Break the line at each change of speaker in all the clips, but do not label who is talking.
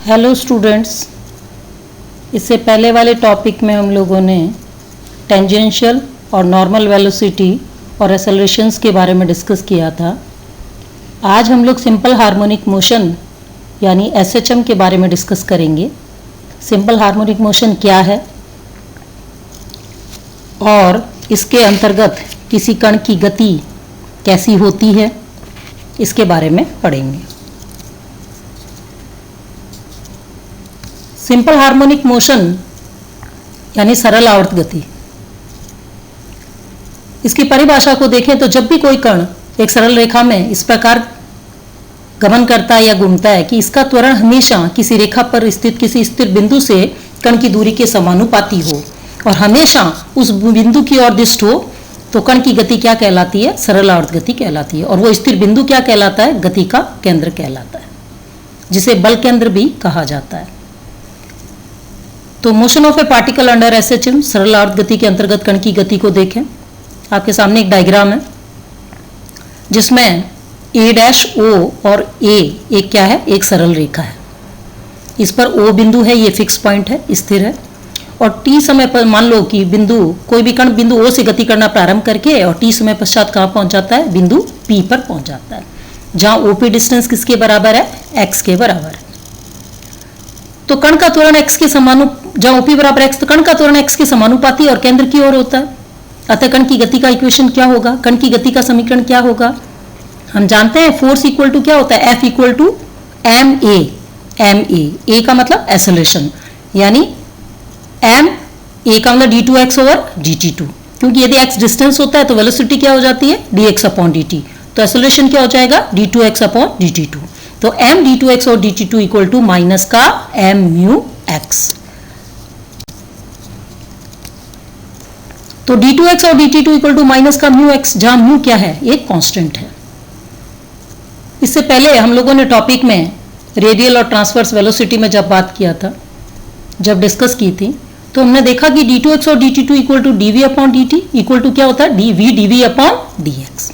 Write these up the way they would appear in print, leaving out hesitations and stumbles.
Hello students, इससे पहले वाले टॉपिक में हम लोगों ने टेंजेंशियल और नॉर्मल वेलोसिटी और एक्सेलरेशंस के बारे में डिस्कस किया था। आज हम लोग सिंपल हार्मोनिक मोशन यानी एसएचएम के बारे में डिस्कस करेंगे। सिंपल हार्मोनिक मोशन क्या है और इसके अंतर्गत किसी कण की गति कैसी होती है, इसके बारे में पढ़ेंगे। सिंपल हार्मोनिक मोशन यानी सरल आवर्त गति, इसकी परिभाषा को देखें तो जब भी कोई कण एक सरल रेखा में इस प्रकार गमन करता है या घूमता है कि इसका त्वरण हमेशा किसी रेखा पर स्थित किसी स्थिर बिंदु से कण की दूरी के समानुपाती हो और हमेशा उस बिंदु की ओर दिष्ट हो, तो कण की गति क्या कहलाती है? सरल आवर्त गति कहलाती है। और वो स्थिर बिंदु क्या कहलाता है? गति का केंद्र कहलाता है, जिसे बल केंद्र भी कहा जाता है। तो motion of A particle under SHM, सरल आवर्त गति के अंतर्गत कण की गति को देखें। आपके सामने एक डायग्राम है जिसमें ए डैश ओ और ए एक क्या है? एक सरल रेखा है। इस पर ओ बिंदु है, ये फिक्स पॉइंट है, स्थिर है। और टी समय पर मान लो कि बिंदु कोई भी कण बिंदु ओ से गति करना प्रारंभ करके और टी समय पश्चात कहाँ पहुंच जाता है? बिंदु पी पर पहुंच जाता है, जहां ओपी डिस्टेंस किसके बराबर है? एक्स के बराबर है। तो कण का त्वरण x के जहां OP बराबर x, तो कण का त्वरण x के समानुपाती और केंद्र की ओर होता है। अतः कण की गति का इक्वेशन क्या होगा? कण की गति का समीकरण क्या होगा? हम जानते हैं फोर्स इक्वल टू क्या होता है? F equal to m a का मतलब एक्सेलरेशन, यानी एम ए का मतलब d2x ओवर dt2, क्योंकि यदि x डिस्टेंस होता है तो वेलोसिटी क्या हो जाती है? dx upon dt। तो एक्सेलरेशन क्या हो जाएगा? d2x upon dt2। तो m d2x और dt2 इक्वल टू माइनस का m म्यू x। तो d2x और dt2 इक्वल टू माइनस का म्यू x, जहां म्यू क्या है? एक कांस्टेंट है। इससे पहले हम लोगों ने टॉपिक में रेडियल और ट्रांसवर्स वेलोसिटी में जब बात किया था, जब डिस्कस की थी, तो हमने देखा कि d2x और dt2 equal to dv upon dt equal to क्या होता है? dv dv upon dx।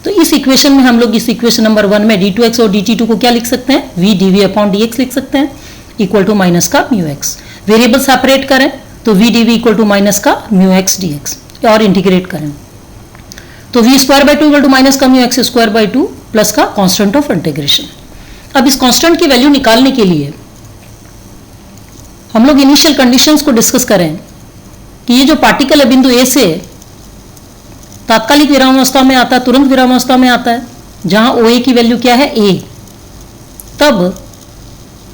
तो इस इक्वेशन में हम लोग इस इक्वेशन नंबर 1 में d2x और dt2 को क्या लिख सकते हैं? v dv अपॉन dx लिख सकते हैं, इक्वल टू माइनस का म्यू x। वेरिएबल सेपरेट करें तो v dv equal to minus का म्यू x dx, और इंटीग्रेट करें तो v square by two equal to minus का mu x square by two plus का कांस्टेंट ऑफ इंटीग्रेशन। अब इस कांस्टेंट की वैल्यू निकालने के लिए हम लोग इनिशियल कंडीशंस को डिस्कस करें कि ये जो पार्टिकल है बिंदु ए से तात्कालिक विरामावस्था में आता है, तुरंत विरामावस्था में आता है, जहां ओ ए की वैल्यू क्या है? ए। तब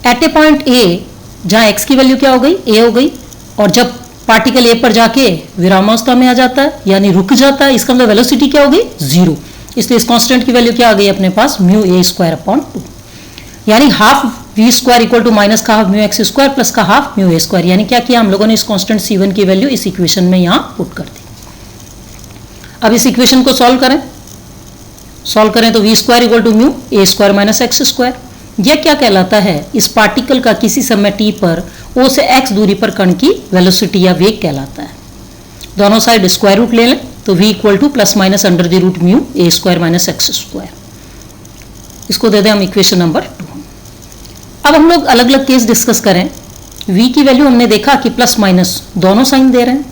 एट ए पॉइंट ए जहां एक्स की वैल्यू क्या हो गई? ए हो गई। और जब पार्टिकल ए पर जाके विरामावस्था में आ जाता है यानी रुक जाता है, इसका मतलब वेलोसिटी क्या हो गई? 0। इसलिए इस कांस्टेंट की वैल्यू क्या आ गई अपने पास? म्यू ए स्क्वायर अपॉन 2, यानी half v square equal to minus का half mu x square plus का हाफ म्यू ए स्क्वायर। यानी क्या किया हम लोगों ने? इस कांस्टेंट C1 की वैल्यू इस इक्वेशन में यहां पुट कर दी। अब इस इक्वेशन को सॉल्व करें तो v square equal to mu a square minus x square. यह क्या कहलाता है? इस पार्टिकल का किसी समय t पर o से x दूरी पर कण की वेलोसिटी या वेग कहलाता है। दोनों साइड स्क्वायर रूट ले लें तो v equal to plus minus under the root mu a square minus x square. इसको दे दें हम इक्वेशन नंबर 2। अब हम लोग अलग अलग केस डिस्कस करें। v की वैल्यू हमने देखा कि प्लस माइनस दोनों साइन दे रहे हैं,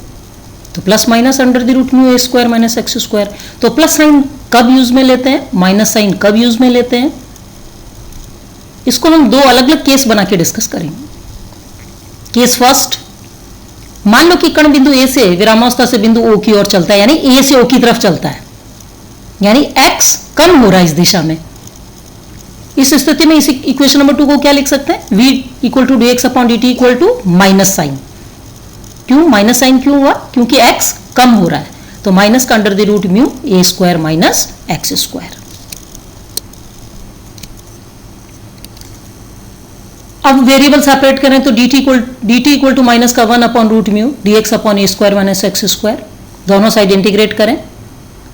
तो plus minus under the root mu a square minus x square. तो प्लस साइन कब यूज में लेते हैं, माइनस साइन कब यूज में लेते हैं, इसको हम दो अलग अलग केस बना के डिस्कस करेंगे। केस फर्स्ट, मान लो कि कण बिंदु ए से विरामावस्था से बिंदु ओ की ओर चलता है, यानी ए से ओ की तरफ चलता है, यानी एक्स कम हो रहा है इस दिशा में। इस स्थिति में इस इक्वेशन नंबर 2 को क्या लिख सकते हैं? v equal to dx upon dt equal to minus sign. क्यों माइनस साइन क्यों हुआ? क्योंकि x कम हो रहा है, तो माइनस का under the root mu a square minus x square. अब वेरिएबल सेपरेट करें तो dt इक्वल टू माइनस का 1 upon root mu dx upon a square minus x square. दोनों साइड इंटीग्रेट करें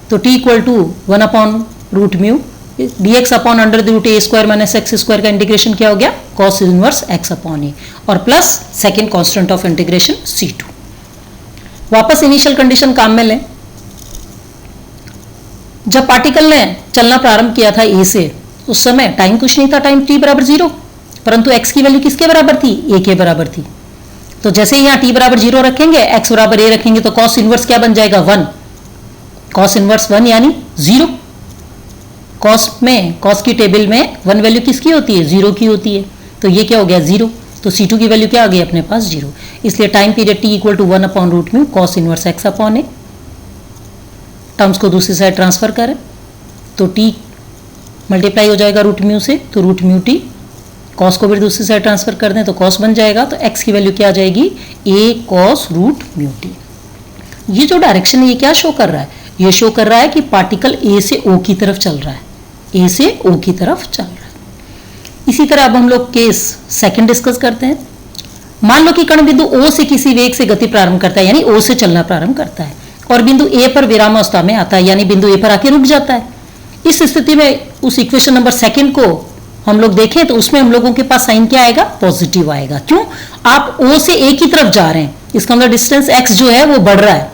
तो t equal to 1 upon root mu dx upon under the root a square minus x square का integration क्या हो गया? cos inverse x upon a, और plus second constant of integration C2। वापस initial condition काम में लें। जब पार्टिकल ने चलना प्रारंभ किया था ए से, उस समय टाइम कुछ नहीं था, टाइम t बराबर 0। परंतु x की वैल्यू किसके बराबर थी, a के बराबर थी। तो जैसे ही यहाँ t बराबर 0 रखेंगे, x बराबर a रखेंगे, तो cos इनवर्स क्या बन जाएगा 1, cos इनवर्स 1 यानी 0। cos की टेबल में 1 वैल्यू किसकी होती है, 0 की होती है, तो ये क्या हो गया 0। तो C2 की वैल्यू क्या आ गई अपने पास 0। इसलिए time period t equal to 1/√μ cos inverse x/a। Terms को दूसरी साइड ट्रांसफर करें तो t मल्टीप्लाई हो जाएगा √μ से, तो √μt। cos को भी दूसरी साइड ट्रांसफर कर दें तो cos बन जाएगा, तो x की वैल्यू क्या आ जाएगी a cos √μt। ये जो डायरेक्शन है ये क्या शो कर रहा है, ये शो कर रहा है कि पार्टिकल a से o की तरफ चल रहा है, a से o की तरफ चल रहा है। इसी तरह अब हम लोग केस सेकंड डिस्कस करते हैं। मान लो कि कण बिंदु O से किसी वेग से गति प्रारंभ करता है, यानी O से चलना प्रारंभ करता है, और बिंदु A पर विरामावस्था में आता है, यानी बिंदु A पर आके रुक जाता है। इस स्थिति में उस इक्वेशन नंबर सेकंड को हम लोग देखें तो उसमें हम लोगों के पास साइन क्या आएगा, पॉजिटिव आएगा। क्यों, आप O से A की तरफ जा रहे हैं, इसका मतलब डिस्टेंस x जो है वो बढ़ रहा है।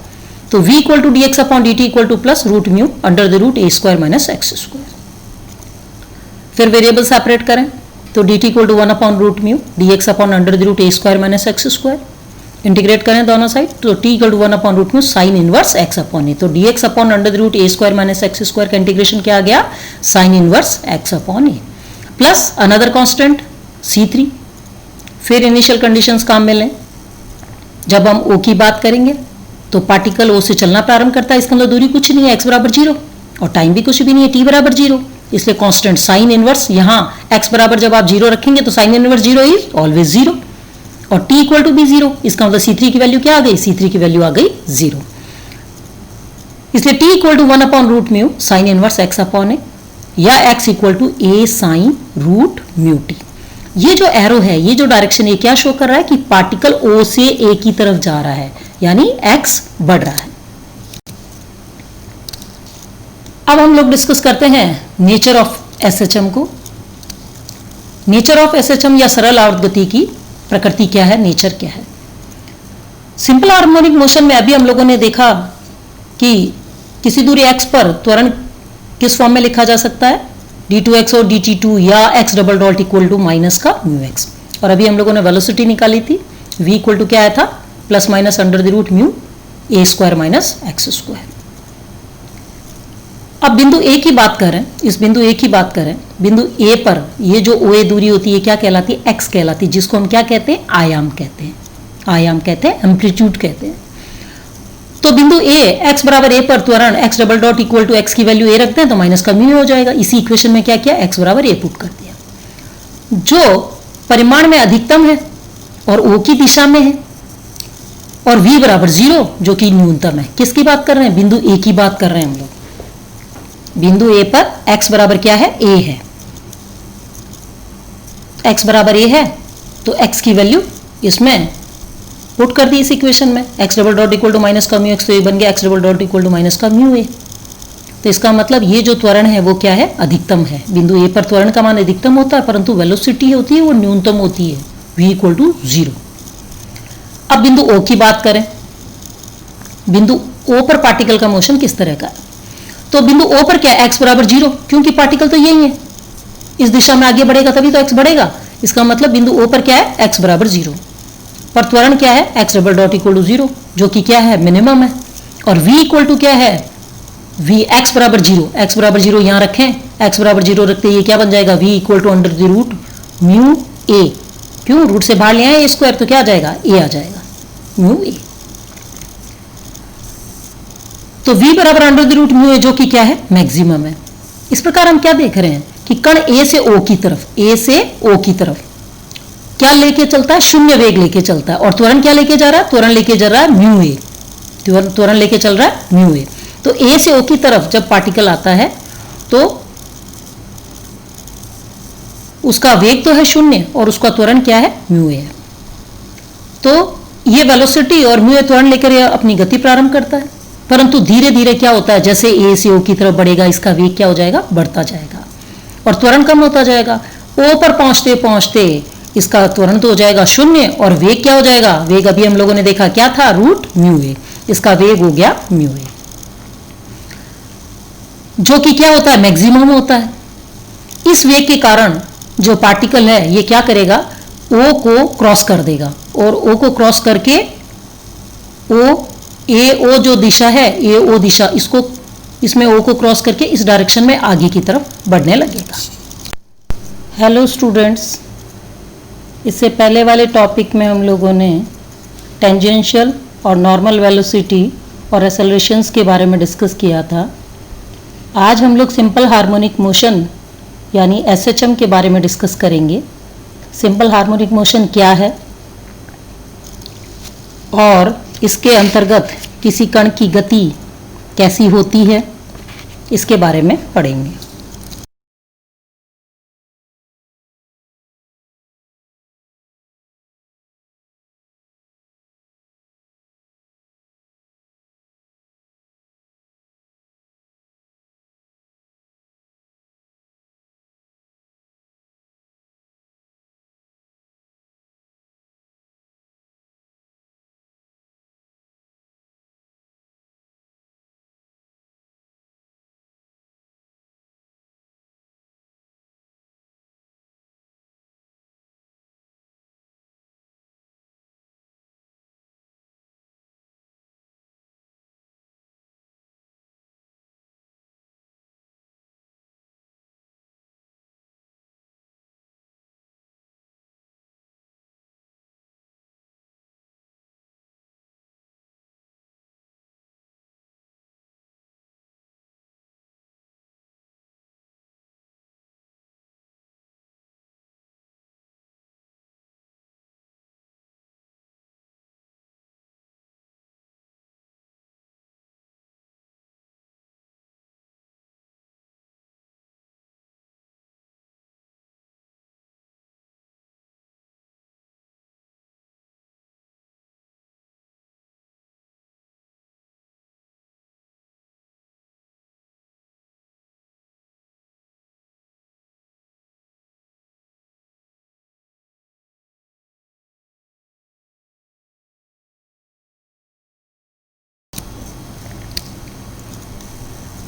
तो v equal to dx/dt equal to plus √μ under the root a² - x²। फिर वेरिएबल सेपरेट करें तो dt equal to 1/√μ dx under the root a² - x²। Integrate करें दोनों साइड तो t equal to 1/√μ sine inverse x/a। तो dx under the root a² - x² का integration क्या आ गया, sign inverse x/a plus another constant c3। फिर initial conditions काम में लें। जब हम O की बात करेंगे तो पार्टिकल O से चलना प्रारंभ करता है, इसका मतलब दूरी कुछ नहीं है, x बराबर 0, और टाइम भी कुछ भी नहीं है, t बराबर 0। इसलिए कांस्टेंट साइन इनवर्स, यहाँ x बराबर जब आप 0 रखेंगे तो साइन इनवर्स 0 इज ऑलवेज 0, और t इक्वल टू भी 0। इसका मतलब c3 की वैल्यू क्या आ गई, c3 की वैल्यू आ गई 0। इसलिए t equal to 1/√μ sine inverse x/a या x equal to a sine √μt। ये जो एरो है, ये जो डायरेक्शन, ये क्या शो कर रहा है कि पार्टिकल O से A की तरफ जा रहा है, यानी x बढ़ रहा है। अब हम लोग डिस्कस करते हैं नेचर ऑफ SHM को। नेचर ऑफ SHM या सरल आवर्त गति की प्रकृति क्या है, नेचर क्या है। सिंपल हार्मोनिक मोशन में अभी हम लोगों ने देखा कि किसी दूरी x पर त्वरण किस फॉर्म में लिखा जा सकता है, d2x और dt2 या x double dot equal to minus का μx। और अभी हम लोगों ने वेलोसिटी निकाली थी, v इक्वल टू क्या आया था, plus minus under the root μ a² - x²। अब बिंदु A की बात करें, इस बिंदु A की बात करें, बिंदु A पर ये जो OA दूरी होती है क्या कहलाती है, x कहलाती है, जिसको हम क्या कहते हैं, आयाम कहते हैं, आयाम कहते हैं, एम्पलीट्यूड कहते हैं। तो बिंदु A x बराबर a पर त्वरण x double dot equal to x की वैल्यू a रखते हैं तो माइनस का म्यू हो जाएगा। इसी इक्वेशन में क्या किया, x बराबर a पुट कर दिया, जो परिमाण में अधिकतम है और O की दिशा में है, और v बराबर 0 जो कि न्यूनतम है। किसकी बात कर रहे हैं, बिंदु A की बात कर रहे हैं हम लोग। बिंदु A पर x बराबर क्या है, a है, x बराबर a है, तो x की वैल्यू इसमें पुट कर दी इस इक्वेशन में, x double dot equal to minus का म्यू x, तो ये बन गया x double dot equal to minus का म्यू a। तो इसका मतलब ये जो त्वरण है वो क्या है, अधिकतम है। बिंदु A पर त्वरण का मान अधिकतम होता है, परंतु वेलोसिटी होती है वो न्यूनतम होती है, v इक्वल टू 0। अब बिंदु O की बात करें, बिंदु O पर पार्टिकल का मोशन किस तरह का है, तो बिंदु O पर क्या है, x बराबर 0, क्योंकि पार्टिकल तो यही है, इस दिशा में आगे बढ़ेगा तभी तो x बढ़ेगा। इसका मतलब बिंदु O पर क्या है, x बराबर 0, पर त्वरण क्या है, x double dot equal to 0, जो कि क्या है, मिनिमम है। और v इक्वल टू क्या है, v x बराबर 0, x बराबर 0 यहां रखें, x बराबर 0 रखते ये क्या बन जाएगा, v equal to under the root mu a। क्यों, रूट से बाहर ले आए a² तो क्या आ जाएगा, a आ जाएगा, म्यू a। तो v बराबर under the root mu a, जो कि क्या है, मैक्सिमम है। इस प्रकार हम क्या देख रहे हैं कि कण a से o की तरफ, a से o की तरफ क्या लेके चलता है, शून्य वेग लेके चलता है, और त्वरण क्या लेके जा रहा है, त्वरण लेके जा रहा है म्यू ए, त्वरण लेके चल रहा है म्यू ए। तो ए से ओ की तरफ जब पार्टिकल आता है तो उसका वेग तो है शून्य और उसका त्वरण क्या है, म्यू ए है। तो ये वेलोसिटी और म्यू ए त्वरण लेकर यह अपनी गति प्रारंभ करता है, परंतु धीरे धीरे क्या होता है, जैसे ए से ओ की तरफ बढ़ेगा इसका वेग क्या हो जाएगा, बढ़ता जाएगा और त्वरण कम होता जाएगा। ओ पर पहुंचते पहुंचते इसका त्वरण तो हो जाएगा शून्य और वेग क्या हो जाएगा, वेग अभी हम लोगों ने देखा क्या था, रूट म्यू ए, इसका वेग हो गया म्यू ए, जो कि क्या होता है, मैक्सिमम होता है। इस वेग के कारण जो पार्टिकल है ये क्या करेगा, ओ को क्रॉस कर देगा, और ओ को क्रॉस करके ओ जो दिशा है, ए ओ दिशा, इसमें ओ को क्रॉस करके इस डायरेक्शन में आगे की तरफ बढ़ने लगेगा। हेलो स्टूडेंट्स, इससे पहले वाले टॉपिक में हम लोगों ने टेंजेंशियल और नॉर्मल वेलोसिटी और एक्सेलरेशंस के बारे में डिस्कस किया था। आज हम लोग सिंपल हार्मोनिक मोशन यानी एसएचएम के बारे में डिस्कस करेंगे। सिंपल हार्मोनिक मोशन क्या है और इसके अंतर्गत किसी कण की गति कैसी होती है, इसके बारे में पढ़ेंगे।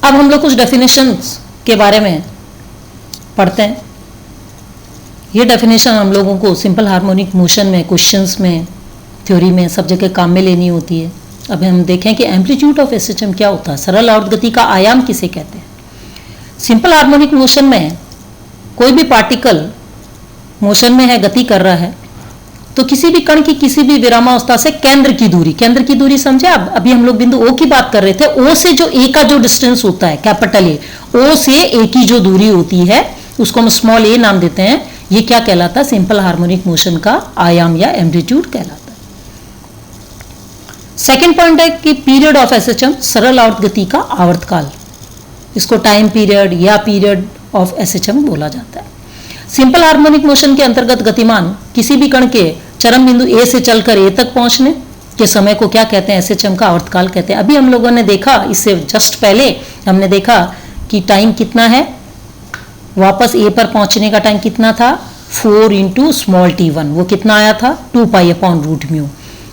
अब हम लोग कुछ डेफिनेशंस के बारे में पढ़ते हैं। ये डेफिनेशन हम लोगों को सिंपल हार्मोनिक मोशन में, क्वेश्चंस में, थ्योरी में, सब जगह काम में लेनी होती है। अब हम देखें कि एम्पलीट्यूड ऑफ एसएचएम क्या होता है, सरल आवर्त गति का आयाम किसे कहते हैं। सिंपल हार्मोनिक मोशन में कोई भी पार्टिकल मोशन में है, गति कर रहा है, तो किसी भी कण की किसी भी विरामावस्था से केंद्र की दूरी समझे। अब अभी हम लोग बिंदु ओ की बात कर रहे थे। ओ से जो ए का जो डिस्टेंस होता है, कैपिटल ए, ओ से ए की जो दूरी होती है उसको हम स्मॉल ए नाम देते हैं। ये क्या कहलाता है, सिंपल हार्मोनिक मोशन का आयाम या एम्पलीट्यूड कहलाता है। सेकेंड पॉइंट है कि पीरियड ऑफ एसएचएम, सरल आवर्त गति का आवर्तकाल, इसको टाइम पीरियड या पीरियड ऑफ एसएचएम बोला जाता है। सिंपल हार्मोनिक मोशन के अंतर्गत गतिमान किसी भी कण के चरम बिंदु ए से चलकर ए तक पहुंचने के समय को क्या कहते हैं, एसएचएम का आवर्तकाल कहते हैं। अभी हम लोगों ने देखा, इससे जस्ट पहले हमने देखा कि टाइम कितना है, वापस ए पर पहुंचने का टाइम कितना था, 4 इंटू स्मॉल t1, वो कितना आया था, 2 पाई अपॉन रूट म्यू।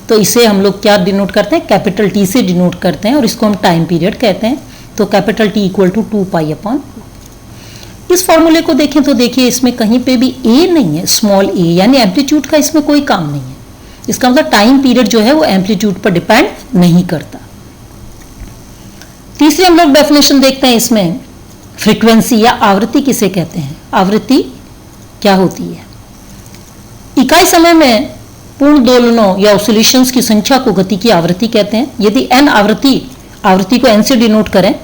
तो इसे हम लोग क्या डिनोट करते हैं, कैपिटल टी से डिनोट करते हैं और इसको हम टाइम पीरियड कहते हैं। तो capital T equal to 2 pi upon. इस फॉर्मूले को देखें तो देखिए इसमें कहीं पे भी ए नहीं है, स्मॉल ए, यानी एम्पलीट्यूड का इसमें कोई काम नहीं है। इसका मतलब टाइम पीरियड जो है वो एम्पलीट्यूड पर डिपेंड नहीं करता। तीसरी हम लोग डेफिनेशन देखते हैं इसमें, फ्रीक्वेंसी या आवृत्ति किसे कहते हैं। आवृत्ति क्या होती है, इकाई समय में पूर्ण दोलनों या ऑसिलेशंस की संख्या को गति की आवृत्ति कहते हैं। यदि n आवृत्ति को n से डिनोट करें,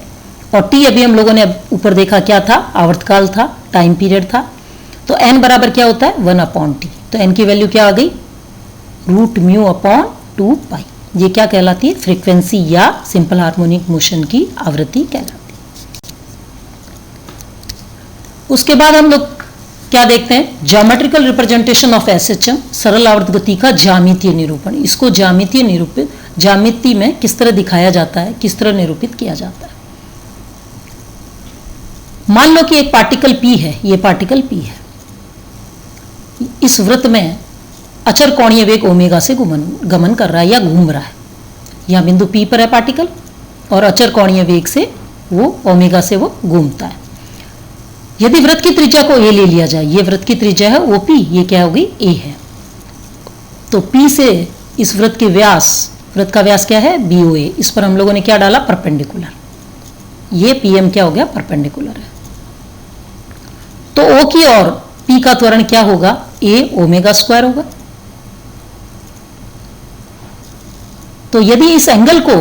और t अभी हम लोगों ने ऊपर देखा क्या था, आवर्तकाल था, टाइम पीरियड था, तो n बराबर क्या होता है, 1 अपॉन टी। तो n की वैल्यू क्या आ गई, रूट म्यू अपॉन 2 पाई। ये क्या कहलाती है, फ्रीक्वेंसी या सिंपल हार्मोनिक मोशन की आवृत्ति कहलाती है। उसके बाद हम लोग क्या देखते हैं, ज्योमेट्रिकल रिप्रेजेंटेशन ऑफ एसएचएम, सरल आवर्त गति का ज्यामितीय निरूपण। इसको ज्यामिति में किस तरह दिखाया जाता है, किस तरह निरूपित किया जाता है। मान लो कि एक पार्टिकल P है, ये पार्टिकल P है, इस वृत्त में अचर कोणीय वेग ओमेगा से गमन कर रहा है या घूम रहा है। यहां बिंदु P पर है पार्टिकल और अचर कोणीय वेग से वो ओमेगा से वो घूमता है। यदि वृत्त की त्रिज्या को ए ले लिया जाए, ये वृत्त की त्रिज्या है ओपी, ये क्या होगी ए है, तो पी से इस वृत्त के व्यास, वृत्त का व्यास क्या है बीओए, इस पर हम लोगों ने क्या डाला परपेंडिकुलर, ये पीएम क्या हो गया परपेंडिकुलर है। तो ओ की ओर पी का त्वरण क्या होगा ए ओमेगा स्क्वायर होगा। तो यदि इस एंगल को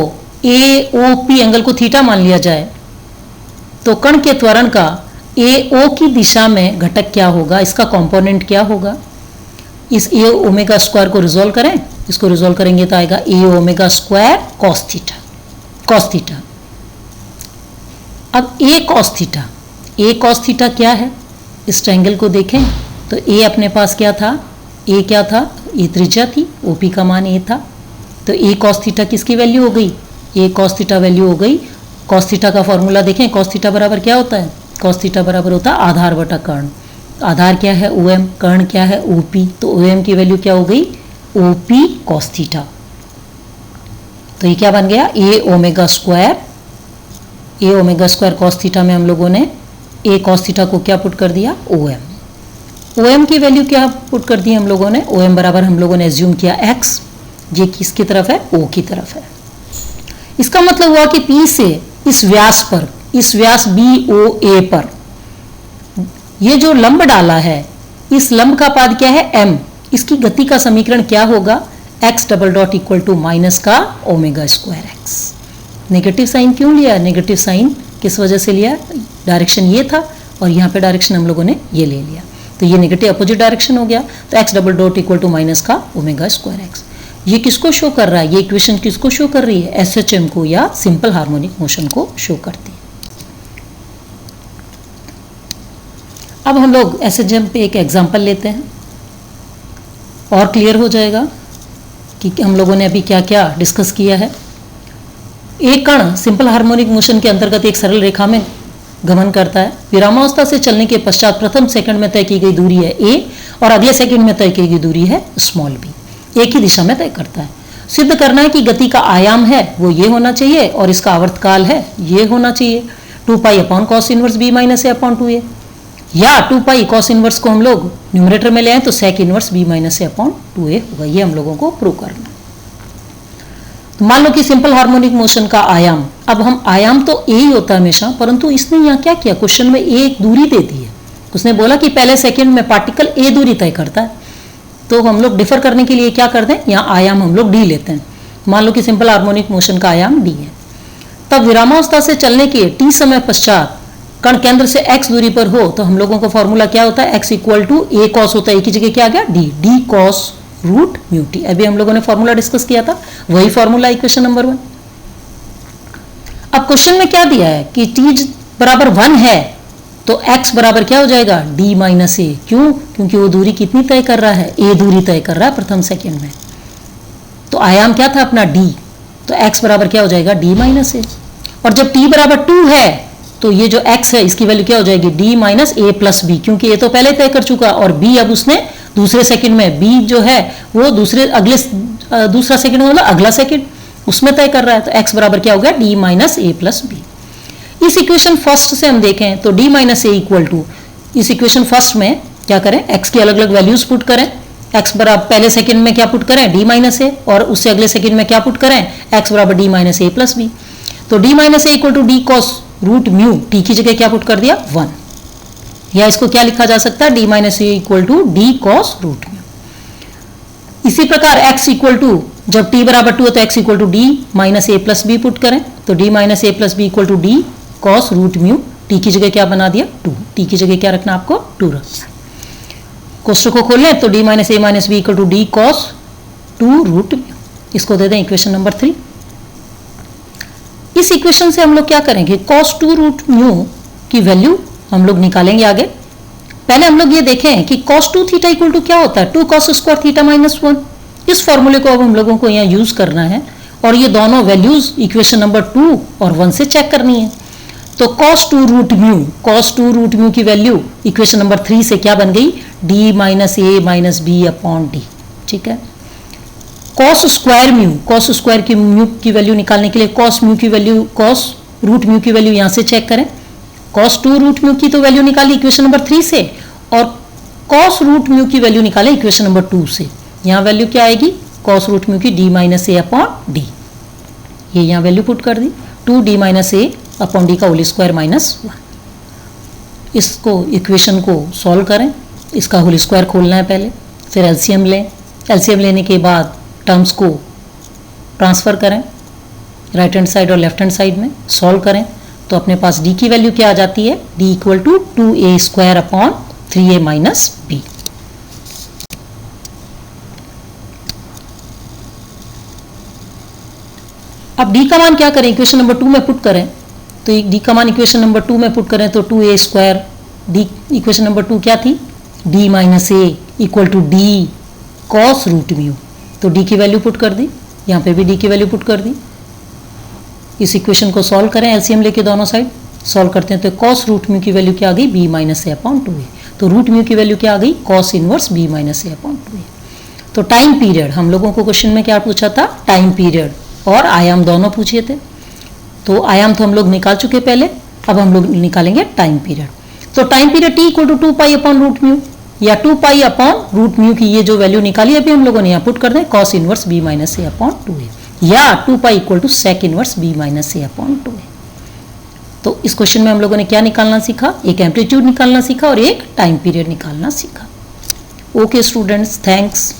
ए ओ पी एंगल को थीटा मान लिया जाए तो कण के त्वरण का ए ओ की दिशा में घटक क्या होगा, इसका कंपोनेंट क्या होगा। इस ए ओमेगा स्क्वायर को रिजोल्व करें, इसको रिजोल्व करेंगे तो आएगा a omega square cos theta, cos theta. अब a cos theta, a cos theta क्या है, इस ट्रायंगल को देखें तो ए अपने पास क्या था, ए क्या था, ए त्रिज्या थी, ओपी का मान ए था, तो ए कॉस थीटा किसकी वैल्यू हो गई, ए कॉस थीटा वैल्यू हो गई। कॉस थीटा का फॉर्मूला देखें, कॉस थीटा बराबर क्या होता है, कॉस थीटा बराबर होता है आधार बटा कर्ण, आधार क्या है ओएम, कर्ण क्या है ओपी, तो ओएम की वैल्यू क्या हो गई ओपी कॉस थीटा। तो ये क्या बन गया ए ओमेगा स्क्वायर, ए ओमेगा स्क्वायर कॉस थीटा में हम लोगों ने ए कॉस थीटा को क्या पुट कर दिया ओएम, ओएम की वैल्यू क्या पुट कर दी हम लोगों ने, ओएम बराबर हम लोगों ने एज्यूम किया एक्स, ये किसकी तरफ है ओ की तरफ है। इसका मतलब हुआ कि पी से इस व्यास पर, इस व्यास बी ओ ए पर ये जो लंब डाला है, इस लंब का पाद क्या है एम, इसकी गति का समीकरण क्या होगा x double dot equal to minus का omega square x. Negative sign क्यों लिया, नेगेटिव साइन किस वजह से लिया, डायरेक्शन ये था और यहाँ पे डायरेक्शन हम लोगों ने ये ले लिया, तो ये नेगेटिव अपोजिट डायरेक्शन हो गया, तो x double dot equal to minus का ओमेगा स्क्वायर एक्स। ये किसको शो कर रहा है, ये इक्वेशन किसको शो कर रही है, एसएचएम को या सिंपल हार्मोनिक मोशन को शो करती है। अब हम लोग एसएचएम पे एक एग्जांपल लेते हैं और क्लियर हो जाएगा कि हम लोगों ने अभी क्या क्या डिस्कस किया है। एक कण सिंपल हार्मोनिक मोशन के अंतर्गत एक सरल रेखा में गमन करता है, विरामावस्था से चलने के पश्चात प्रथम सेकंड में तय की गई दूरी है ए और अगले सेकंड में तय की गई दूरी है स्मॉल बी, एक ही दिशा में तय करता है। सिद्ध करना है कि गति का आयाम है वो ये होना चाहिए और इसका आवर्तकाल है ये होना चाहिए 2 pi upon cos inverse b minus a upon 2a, या 2 पाई कॉस इनवर्स को हम लोग न्यूमरेटर में ले आए तो sec inverse b minus a upon 2a होगा, ये हम लोगों को प्रूव करना है। तो मान लो कि सिंपल हार्मोनिक मोशन का आयाम, अब हम आयाम तो ए ही होता है हमेशा, परंतु इसने यहाँ क्या किया, क्वेश्चन में ए एक दूरी दे दी है, उसने बोला कि पहले सेकंड में पार्टिकल ए दूरी तय करता है, तो हम लोग डिफर करने के लिए क्या करते हैं, यहाँ आयाम हम लोग डी लेते हैं। मान लो कि सिंपल हार्मोनिक मोशन का आयाम डी है, तब विरामावस्था से चलने के टी समय पश्चात कण केंद्र से x दूरी पर हो तो हम लोगों का फॉर्मूला क्या होता है, x equal to a cos होता है, एक की जगह क्या आ गया D, D cos root mu T. अभी हम लोगों ने फॉर्मूला डिस्कस किया था, वही फॉर्मूला इक्वेशन नंबर 1। अब क्वेश्चन में क्या दिया है कि t बराबर 1 है तो x बराबर क्या हो जाएगा d माइनस ए, क्यों, क्योंकि वो दूरी कितनी तय कर रहा है, a दूरी तय कर रहा है प्रथम सेकंड में, तो आयाम क्या था अपना d, तो x बराबर क्या हो जाएगा d माइनस ए। और जब t बराबर 2 है तो ये जो x है इसकी वैल्यू क्या हो जाएगी d minus a plus B, क्योंकि a तो पहले तय कर चुका और b अब उसने दूसरे सेकंड में, b जो है वो दूसरा सेकंड मतलब अगला सेकंड उसमें तय कर रहा है, तो x बराबर क्या हो गया d minus a plus B. इस इक्वेशन फर्स्ट से हम देखें तो d minus a equal to, इस इक्वेशन फर्स्ट में क्या करें, x की अलग अलग वैल्यूज पुट करें, x बराबर पहले सेकंड में क्या पुट करें d माइनस ए और उससे अगले सेकंड में क्या पुट करें x बराबर d minus a plus b. तो d minus a equal to D cos root mu, T की जगह क्या पुट कर दिया 1, या इसको क्या लिखा जा सकता है d minus a equal to D cos root mu. इसी प्रकार x इक्वल टू, जब t बराबर 2 है तो x equal to D minus a plus B put करें, तो d minus a plus b equal to D cos root mu, t की जगह क्या बना दिया 2, t की जगह क्या रखना आपको 2 रखना। क्वेश्चन को खोल लें तो d minus a minus b equal to D cos 2 root mu, इसको दे दें इक्वेशन नंबर 3। इस इक्वेशन से हम लोग क्या करेंगे, cos 2 रूट म्यू की वैल्यू हम लोग निकालेंगे आगे। पहले हम लोग ये देखें कि cos 2 थीटा इक्वल टू क्या होता है 2 cos स्क्वायर थीटा माइनस 1। इस फॉर्मूले को अब हम लोगों को यहाँ यूज करना है और ये दोनों वैल्यूज इक्वेशन नंबर 2 और 1 से चेक करनी है। तो cos 2 root mu, cos 2 root mu की वैल्यू इक्वेशन नंबर 3 से क्या बन गई d minus a minus b upon D, ठीक है। cos square mu, cos square की वैल्यू निकालने के लिए cos म्यू की वैल्यू, cos रूट म्यू की वैल्यू यहां से चेक करें, cos 2 रूट म्यू की तो वैल्यू निकाली इक्वेशन नंबर 3 से, और cos रूट म्यू की वैल्यू निकाले इक्वेशन नंबर 2 से। यहाँ वैल्यू क्या आएगी, cos रूट म्यू की d minus a upon D, ये यहाँ वैल्यू पुट कर दी, 2d minus a upon D का होल स्क्वायर माइनस 1। इसको इक्वेशन को सॉल्व करें, इसका होल स्क्वायर खोलना है पहले, फिर एलसीएम लें, एलसीएम लेने के बाद टर्म्स को ट्रांसफ़र करें राइट हैंड साइड और लेफ्ट हैंड साइड में, सॉल्व करें तो अपने पास d की वैल्यू क्या आ जाती है, d equal to 2a square upon 3a minus b। अब d का मान क्या करें, इक्वेशन नंबर 2 में पुट करें, तो d का मान इक्वेशन नंबर 2 में पुट करें तो 2a square, d equation number 2 क्या थी, d minus a equal to d cos root mu, तो d की वैल्यू पुट कर दी, यहाँ पे भी d की वैल्यू पुट कर दी। इस इक्वेशन को सॉल्व करें, एलसीएम लेके दोनों साइड सॉल्व करते हैं तो कॉस रूट म्यू की वैल्यू क्या आ गई, b minus a upon 2a, तो रूट म्यू की वैल्यू क्या आ गई, cos inverse b minus a upon 2a। तो टाइम पीरियड हम लोगों को क्वेश्चन में क्या पूछा था, टाइम पीरियड और आयाम दोनों पूछे थे, तो आयाम तो हम लोग निकाल चुके पहले, अब हम लोग निकालेंगे टाइम पीरियड। तो time period t equal to 2 pi upon root mu, या 2 पाई अपॉन रूट म्यू की ये जो वैल्यू निकाली अभी हम लोगों ने यहाँ पुट कर दें, cos inverse b minus a upon 2a, या 2 pi equal to sec inverse b minus a upon 2a। तो इस क्वेश्चन में हम लोगों ने क्या निकालना सीखा, एक एम्पलीट्यूड निकालना सीखा और एक टाइम पीरियड निकालना सीखा। Okay students, thanks.